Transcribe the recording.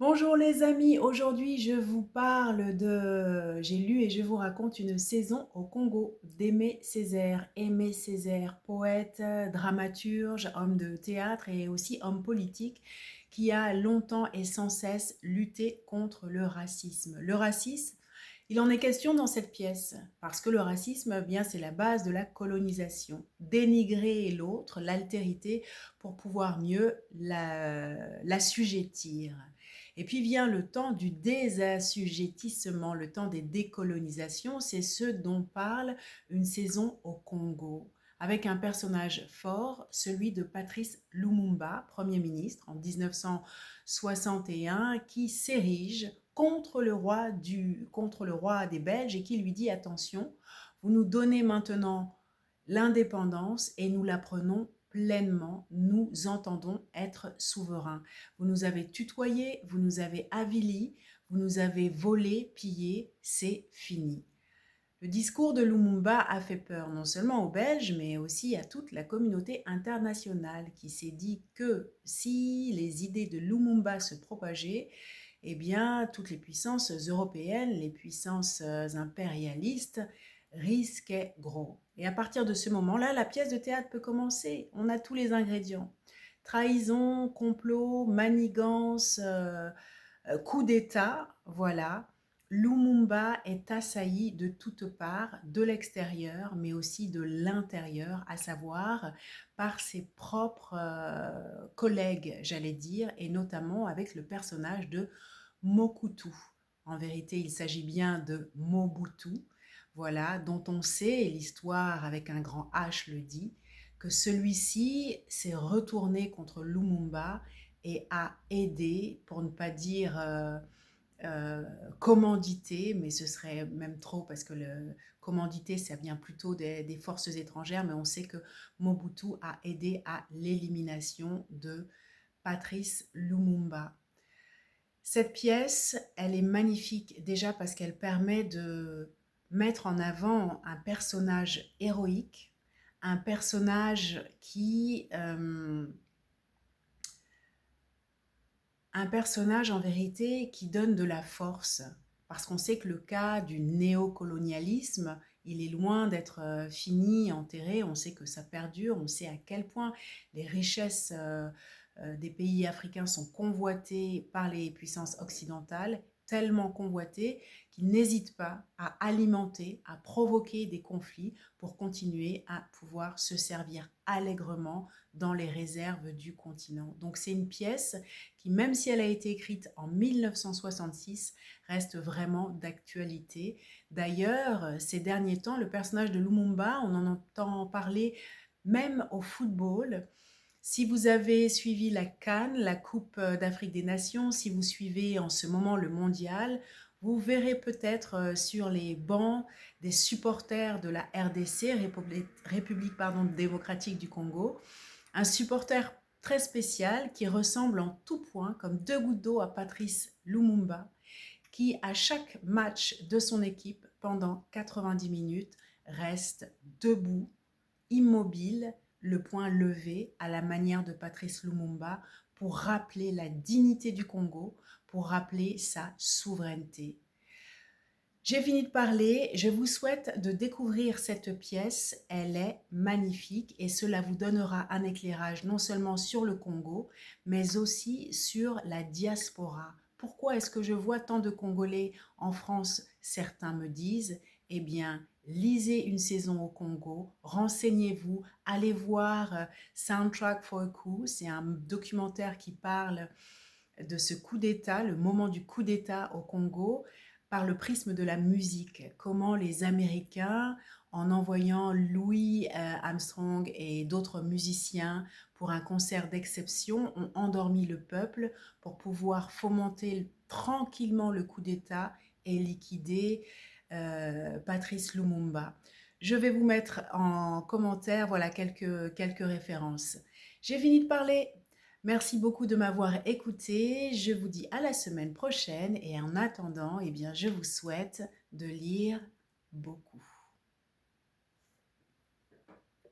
Bonjour les amis, aujourd'hui je vous parle j'ai lu et je vous raconte une saison au Congo d'Aimé Césaire. Aimé Césaire, poète, dramaturge, homme de théâtre et aussi homme politique qui a longtemps et sans cesse lutté contre le racisme. Le racisme, il en est question dans cette pièce, parce que le racisme, eh bien, c'est la base de la colonisation. Dénigrer l'autre, l'altérité, pour pouvoir mieux l'assujettir. Et puis vient le temps du désassujettissement, le temps des décolonisations, c'est ce dont parle une saison au Congo, avec un personnage fort, celui de Patrice Lumumba, Premier ministre en 1961, qui s'érige contre le roi des Belges et qui lui dit attention, vous nous donnez maintenant l'indépendance et nous la prenons pleinement, nous entendons être souverains. Vous nous avez tutoyés, vous nous avez avilis, vous nous avez volés, pillés, c'est fini. Le discours de Lumumba a fait peur non seulement aux Belges, mais aussi à toute la communauté internationale qui s'est dit que si les idées de Lumumba se propageaient, eh bien, toutes les puissances européennes, les puissances impérialistes risquaient gros. Et à partir de ce moment-là, la pièce de théâtre peut commencer. On a tous les ingrédients. Trahison, complot, manigance, coup d'État, voilà. Lumumba est assailli de toutes parts, de l'extérieur, mais aussi de l'intérieur, à savoir par ses propres collègues, j'allais dire, et notamment avec le personnage de Mokutu. En vérité, il s'agit bien de Mobutu, voilà, dont on sait, et l'histoire avec un grand H le dit, que celui-ci s'est retourné contre Lumumba et a aidé, pour ne pas dire euh, commandité, mais ce serait même trop parce que le commandité, ça vient plutôt des forces étrangères, mais on sait que Mobutu a aidé à l'élimination de Patrice Lumumba. Cette pièce, elle est magnifique déjà parce qu'elle permet de mettre en avant un personnage héroïque, un personnage un personnage en vérité qui donne de la force, parce qu'on sait que le cas du néocolonialisme, il est loin d'être fini, enterré, on sait que ça perdure, on sait à quel point les richesses des pays africains sont convoitées par les puissances occidentales, tellement convoitées qu'ils n'hésitent pas à alimenter, à provoquer des conflits pour continuer à pouvoir se servir allègrement dans les réserves du continent. Donc c'est une pièce qui, même si elle a été écrite en 1966, reste vraiment d'actualité. D'ailleurs, ces derniers temps, le personnage de Lumumba, on en entend parler même au football. Si vous avez suivi la CAN, la Coupe d'Afrique des Nations, si vous suivez en ce moment le mondial, vous verrez peut-être sur les bancs des supporters de la RDC, République démocratique du Congo, un supporter très spécial qui ressemble en tout point, comme deux gouttes d'eau, à Patrice Lumumba, qui à chaque match de son équipe, pendant 90 minutes, reste debout, immobile, le poing levé à la manière de Patrice Lumumba pour rappeler la dignité du Congo, pour rappeler sa souveraineté. J'ai fini de parler, je vous souhaite de découvrir cette pièce, elle est magnifique et cela vous donnera un éclairage non seulement sur le Congo, mais aussi sur la diaspora. Pourquoi est-ce que je vois tant de Congolais en France? Certains me disent, eh bien, lisez une saison au Congo, renseignez-vous, allez voir Soundtrack for a Coup, c'est un documentaire qui parle de ce coup d'État, le moment du coup d'État au Congo, par le prisme de la musique. Comment les Américains, en envoyant Louis Armstrong et d'autres musiciens pour un concert d'exception, ont endormi le peuple pour pouvoir fomenter tranquillement le coup d'État et liquider Patrice Lumumba. Je vais vous mettre en commentaire voilà, quelques références. J'ai fini de parler. Merci beaucoup de m'avoir écouté. Je vous dis à la semaine prochaine et en attendant, eh bien, je vous souhaite de lire beaucoup.